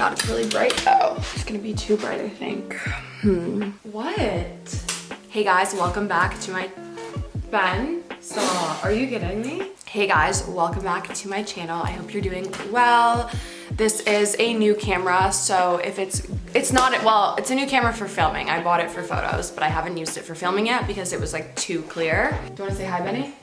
God, it's really bright though. It's gonna be too bright, I think. What? Hey guys, welcome back to my... Ben, stop. Are you kidding me? Hey guys, welcome back to my channel. I hope you're doing well. This is a new camera, so if it's not, well, it's a new camera for filming. I bought it for photos, but I haven't used it for filming yet because it was like too clear. Do you wanna say hi, Benny?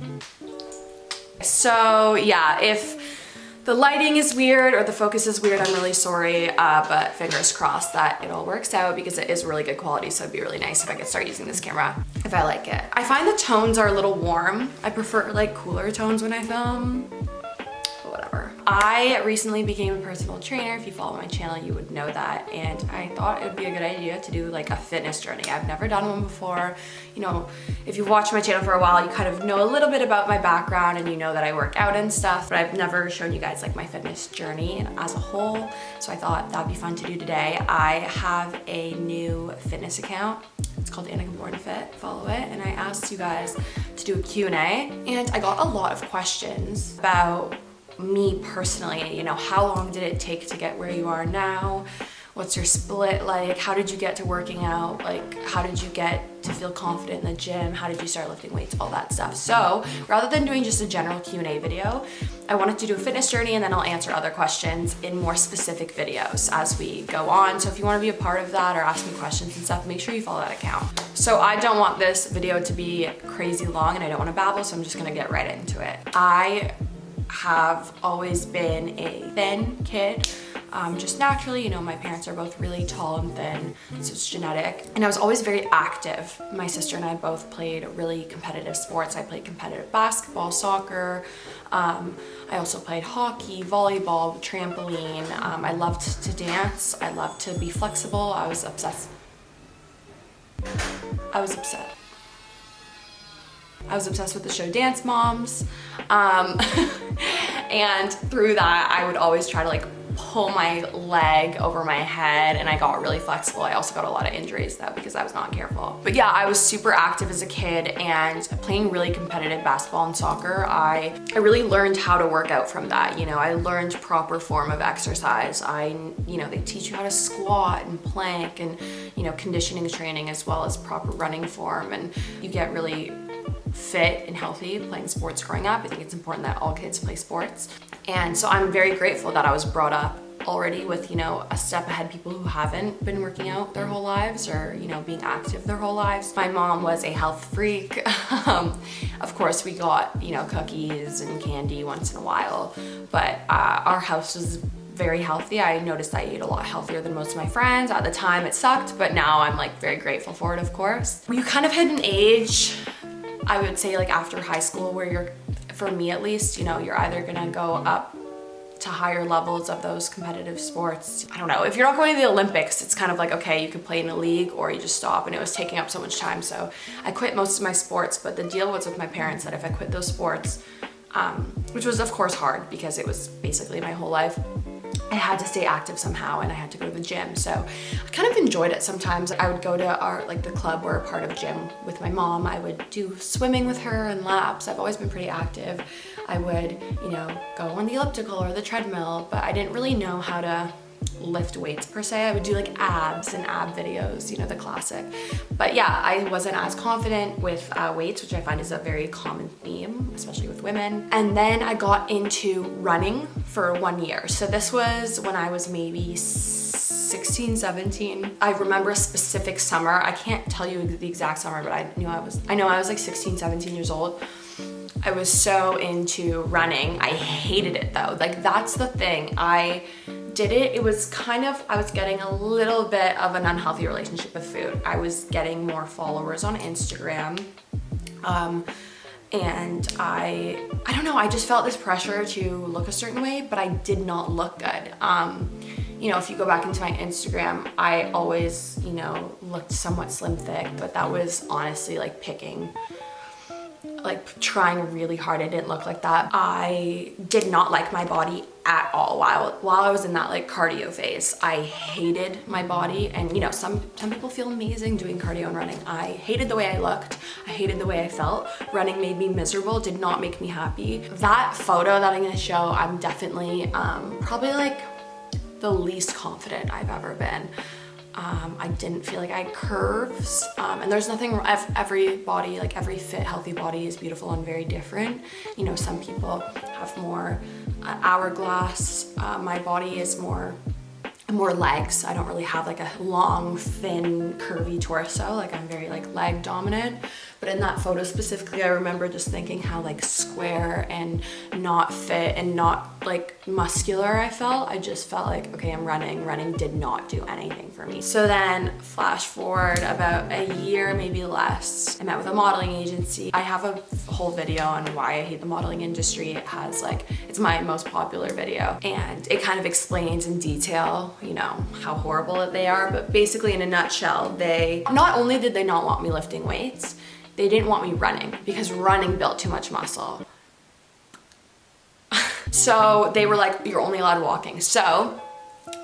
So yeah, if the lighting is weird or the focus is weird, I'm really sorry, but fingers crossed that it all works out because it is really good quality, so it'd be really nice if I could start using this camera if I like it. I find the tones are a little warm. I prefer like cooler tones when I film, but whatever. I recently became a personal trainer. If you follow my channel, you would know that, and I thought it would be a good idea to do like a fitness journey. I've never done one before. You know, if you've watched my channel for a while, you kind of know a little bit about my background and you know that I work out and stuff, but I've never shown you guys like my fitness journey as a whole, so I thought that'd be fun to do today. I have a new fitness account. It's called annikaboron. Follow it, and I asked you guys to do a Q&A, and I got a lot of questions about me personally. You know, how long did it take to get where you are now? What's your split like? How did you get to working out? Like, how did you get to feel confident in the gym? How did you start lifting weights? All that stuff. So rather than doing just a general Q&A video, I wanted to do a fitness journey, and then I'll answer other questions in more specific videos as we go on. So if you want to be a part of that or ask me questions and stuff, make sure you follow that account. So I don't want this video to be crazy long, and I don't want to babble, so I'm just gonna get right into it. I have always been a thin kid, just naturally. You know, my parents are both really tall and thin, so it's genetic. And I was always very active. My sister and I both played really competitive sports. I played competitive basketball, soccer. I also played hockey, volleyball, trampoline. I loved to dance. I loved to be flexible. I was obsessed with the show Dance Moms. And through that, I would always try to like pull my leg over my head, and I got really flexible. I also got a lot of injuries though because I was not careful. But yeah, I was super active as a kid, and playing really competitive basketball and soccer, I really learned how to work out from that. You know, I learned proper form of exercise. You know, they teach you how to squat and plank and, you know, conditioning training as well as proper running form, and you get really fit and healthy playing sports growing up. I think it's important that all kids play sports. And so I'm very grateful that I was brought up already with, you know, a step ahead people who haven't been working out their whole lives or, you know, being active their whole lives. My mom was a health freak. Of course, we got, you know, cookies and candy once in a while, but our house was very healthy. I noticed I ate a lot healthier than most of my friends. At the time it sucked, but now I'm like very grateful for it, of course. You kind of hit an age, I would say like after high school, where you're, for me at least, you know, you're either gonna go up to higher levels of those competitive sports. I don't know, if you're not going to the Olympics, it's kind of like, okay, you could play in a league or you just stop, and it was taking up so much time. So I quit most of my sports, but the deal was with my parents that if I quit those sports, which was of course hard because it was basically my whole life, I had to stay active somehow, and I had to go to the gym. So I kind of enjoyed it sometimes. I would go to our, like the club, we're a part of gym with my mom. I would do swimming with her and laps. I've always been pretty active. I would, you know, go on the elliptical or the treadmill, but I didn't really know how to lift weights per se. I would do like abs and ab videos, you know, the classic. But yeah, I wasn't as confident with weights, which I find is a very common theme, especially with women. And then I got into running for 1 year. So this was when I was maybe 16, 17. I remember a specific summer. I can't tell you the exact summer, but I know I was like 16, 17 years old. I was so into running. I hated it though. Like, that's the thing. I did it. It was kind of, I was getting a little bit of an unhealthy relationship with food. I was getting more followers on Instagram. And I don't know, I just felt this pressure to look a certain way, but I did not look good. You know, if you go back into my Instagram, I always, you know, looked somewhat slim thick, but that was honestly like trying really hard. I didn't look like that. I did not like my body at all while I was in that like cardio phase. I hated my body, and you know, some people feel amazing doing cardio and running. I hated the way I looked. I hated the way I felt. Running made me miserable, did not make me happy. That photo that I'm gonna show, I'm definitely probably like the least confident I've ever been. I didn't feel like I had curves, and there's nothing, every body, like every fit, healthy body is beautiful and very different. You know, some people have more hourglass. My body is more legs. I don't really have like a long, thin, curvy torso. Like I'm very like leg dominant. But in that photo specifically, I remember just thinking how like square and not fit and not like muscular I felt. I just felt like, okay, I'm running. Running did not do anything for me. So then flash forward about a year, maybe less, I met with a modeling agency. I have a whole video on why I hate the modeling industry. It has like, it's my most popular video. And it kind of explains in detail, you know, how horrible they are. But basically in a nutshell, they, not only did they not want me lifting weights, they didn't want me running because running built too much muscle. So they were like, you're only allowed walking. So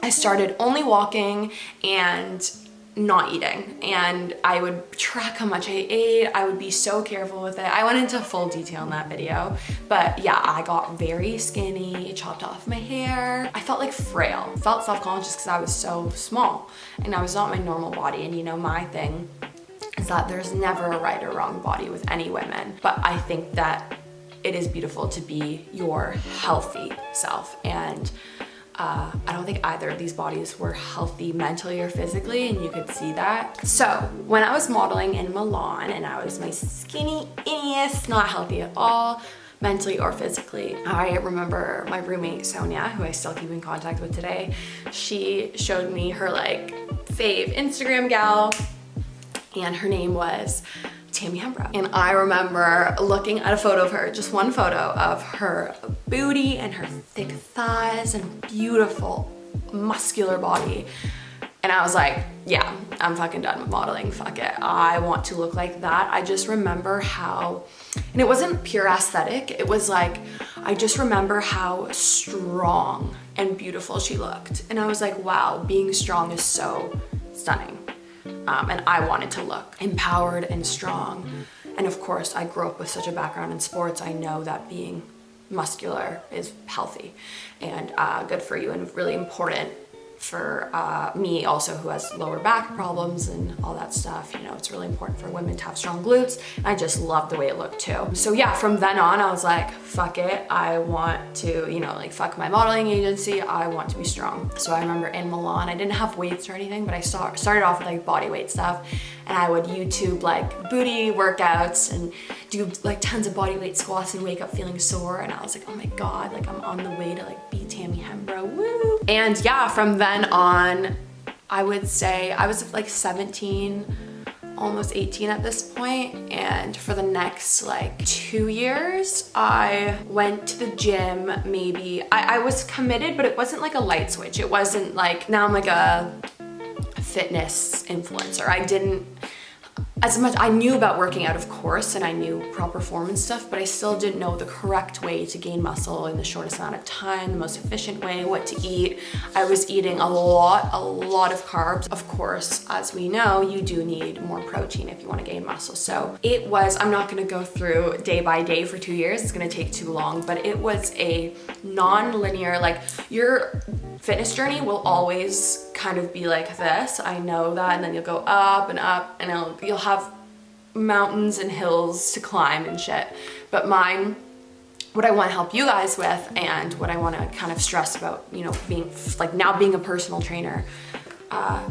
I started only walking and not eating. And I would track how much I ate. I would be so careful with it. I went into full detail in that video. But yeah, I got very skinny, chopped off my hair. I felt like frail. Felt self-conscious because I was so small and I was not my normal body. And you know, my thing is that there's never a right or wrong body with any women. But I think that it is beautiful to be your healthy self. And I don't think either of these bodies were healthy mentally or physically, and you could see that. So when I was modeling in Milan and I was my skinniest, not healthy at all, mentally or physically, I remember my roommate Sonia, who I still keep in contact with today, she showed me her like fave Instagram gal, and her name was Tammy Hembrow. And I remember looking at a photo of her, just one photo of her booty and her thick thighs and beautiful muscular body. And I was like, yeah, I'm fucking done with modeling, fuck it. I want to look like that. I just remember how, and it wasn't pure aesthetic, it was like, I just remember how strong and beautiful she looked. And I was like, wow, being strong is so stunning. And I wanted to look empowered and strong. And of course, I grew up with such a background in sports. I know that being muscular is healthy and good for you and really important for me also, who has lower back problems and all that stuff. You know, it's really important for women to have strong glutes. And I just loved the way it looked too. So yeah, from then on, I was like, fuck it. I want to, you know, like fuck my modeling agency. I want to be strong. So I remember in Milan, I didn't have weights or anything, but I started off with like body weight stuff. And I would YouTube like booty workouts and do like tons of body weight squats and wake up feeling sore. And I was like, oh my God, like I'm on the way to like be Tammy Hembrow, woo. And yeah, from then on, I would say I was like 17, almost 18 at this point. And for the next like 2 years, I went to the gym. Maybe I was committed, but it wasn't like a light switch. It wasn't like, now I'm like a fitness influencer. I didn't, as much, I knew about working out, of course, and I knew proper form and stuff, but I still didn't know the correct way to gain muscle in the shortest amount of time, the most efficient way, what to eat. I was eating a lot of carbs. Of course, as we know, you do need more protein if you want to gain muscle. So it was, I'm not going to go through day by day for 2 years. It's going to take too long, but it was a non-linear, like your fitness journey will always kind of be like this. I know that. And then you'll go up and up and you'll have mountains and hills to climb and shit. But mine, what I want to help you guys with and what I want to kind of stress about, you know, being like now being a personal trainer,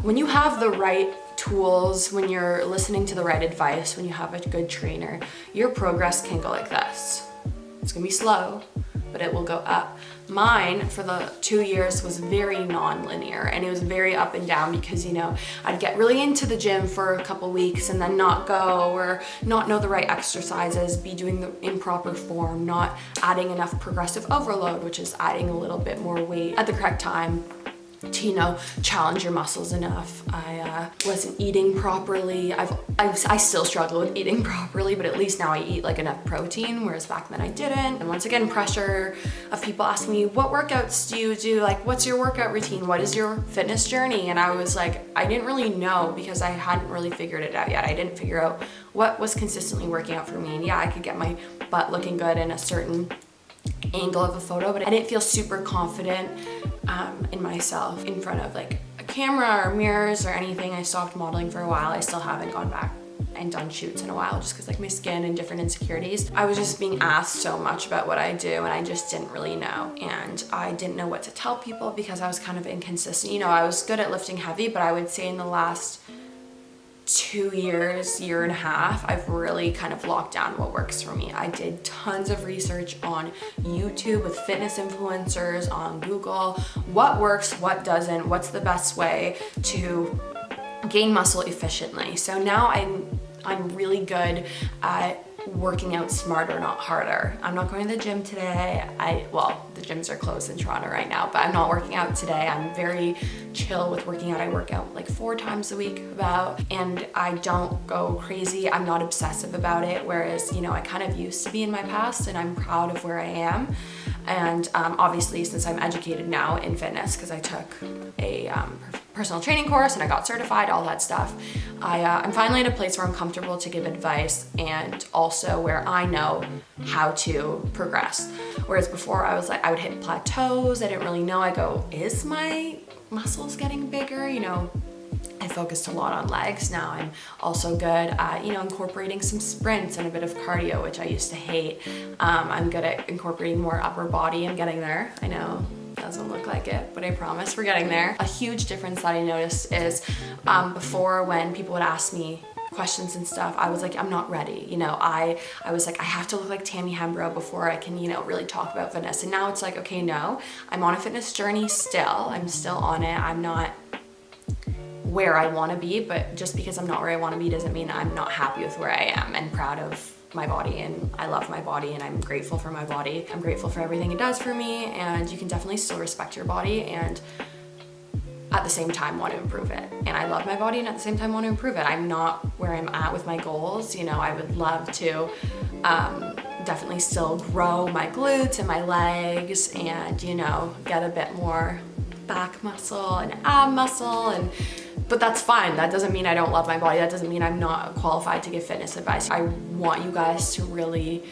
when you have the right tools, when you're listening to the right advice, when you have a good trainer, your progress can go like this. It's gonna be slow, but it will go up. Mine for the 2 years was very non-linear and it was very up and down because, you know, I'd get really into the gym for a couple weeks and then not go or not know the right exercises, be doing the improper form, not adding enough progressive overload, which is adding a little bit more weight at the correct time to, you know, challenge your muscles enough. I wasn't eating properly. I still struggle with eating properly, but at least now I eat like enough protein, whereas back then I didn't. And once again, pressure of people asking me, what workouts do you do? Like, what's your workout routine? What is your fitness journey? And I was like, I didn't really know because I hadn't really figured it out yet. I didn't figure out what was consistently working out for me. And yeah, I could get my butt looking good in a certain angle of a photo, but I didn't feel super confident in myself in front of like a camera or mirrors or anything. I stopped modeling for a while. I still haven't gone back and done shoots in a while just because like my skin and different insecurities. I was just being asked so much about what I do and I just didn't really know. And I didn't know what to tell people because I was kind of inconsistent. You know, I was good at lifting heavy, but I would say in the last 2 years, year and a half, I've really kind of locked down what works for me. I did tons of research on YouTube with fitness influencers, on Google, what works, what doesn't, what's the best way to gain muscle efficiently. So now I'm really good at working out smarter, not harder. I'm not going to the gym today. Well, the gyms are closed in Toronto right now, but I'm not working out today. I'm very chill with working out. I work out like 4 times a week about, and I don't go crazy. I'm not obsessive about it. Whereas, you know, I kind of used to be in my past, and I'm proud of where I am. And obviously, since I'm educated now in fitness, because I took a personal training course and I got certified, all that stuff, I'm finally at a place where I'm comfortable to give advice and also where I know how to progress. Whereas before I was like, I would hit plateaus. I didn't really know. I go, is my muscles getting bigger? You know, I focused a lot on legs. Now I'm also good at, you know, incorporating some sprints and a bit of cardio, which I used to hate. I'm good at incorporating more upper body. I'm getting there. I know doesn't look like it, but I promise we're getting there. A huge difference that I noticed is before, when people would ask me questions and stuff, I was like, I'm not ready. You know, I was like, I have to look like Tammy Hembrow before I can, you know, really talk about fitness. And now it's like, okay, no, I'm on a fitness journey still. I'm still on it. I'm not where I want to be, but just because I'm not where I want to be doesn't mean I'm not happy with where I am and proud of my body. And I love my body and I'm grateful for my body. I'm grateful for everything it does for me, and you can definitely still respect your body and at the same time want to improve it. And I love my body and at the same time want to improve it. I'm not where I'm at with my goals. You know, I would love to definitely still grow my glutes and my legs and, you know, get a bit more back muscle and ab muscle, but that's fine. That doesn't mean I don't love my body. That doesn't mean I'm not qualified to give fitness advice. I want you guys to really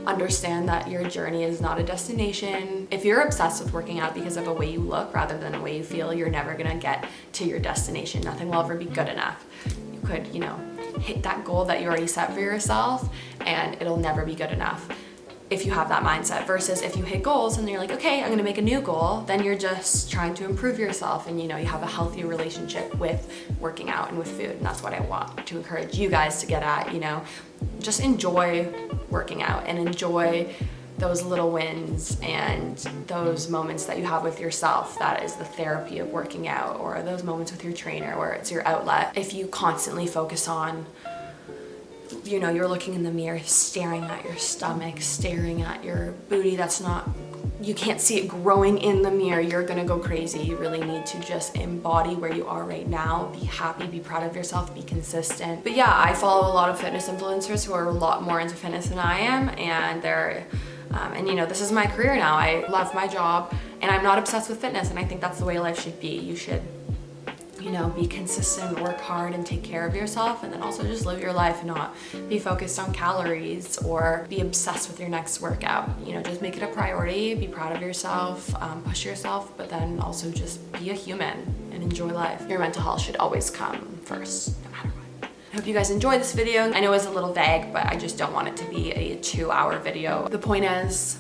understand that your journey is not a destination. If you're obsessed with working out because of a way you look rather than a way you feel, you're never gonna get to your destination. Nothing will ever be good enough. You could, you know, hit that goal that you already set for yourself and it'll never be good enough if you have that mindset, versus if you hit goals and you're like, okay, I'm gonna make a new goal, then you're just trying to improve yourself and, you know, you have a healthy relationship with working out and with food. And that's what I want to encourage you guys to get at, you know, just enjoy working out and enjoy those little wins and those moments that you have with yourself. That is the therapy of working out, or those moments with your trainer where it's your outlet. If you constantly focus on, you know, you're looking in the mirror, staring at your stomach, staring at your booty, that's not, you can't see it growing in the mirror, you're gonna go crazy. You really need to just embody where you are right now, be happy, be proud of yourself, be consistent. But yeah, I follow a lot of fitness influencers who are a lot more into fitness than I am, and they're, and you know, this is my career now. I love my job and I'm not obsessed with fitness, and I think that's the way life should be. You should, you know, be consistent, work hard and take care of yourself, and then also just live your life and not be focused on calories or be obsessed with your next workout. You know, just make it a priority, be proud of yourself, push yourself, but then also just be a human and enjoy life. Your mental health should always come first, no matter what. I hope you guys enjoyed this video. I know it's a little vague, but I just don't want it to be a 2-hour video. The point is,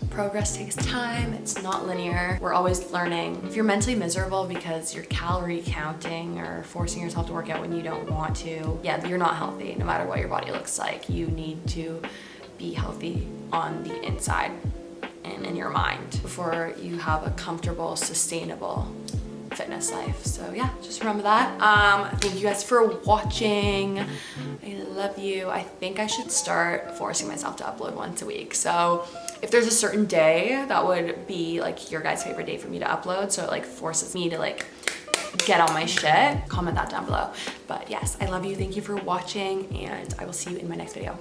progress takes time, it's not linear. We're always learning. If you're mentally miserable because you're calorie counting or forcing yourself to work out when you don't want to, yeah, you're not healthy no matter what your body looks like. You need to be healthy on the inside and in your mind before you have a comfortable, sustainable fitness life. So yeah, just remember that. Thank you guys for watching. I love you. I think I should start forcing myself to upload once a week. So if there's a certain day that would be like your guys' favorite day for me to upload, so it like forces me to like get on my shit, comment that down below. But yes, I love you. Thank you for watching, and I will see you in my next video.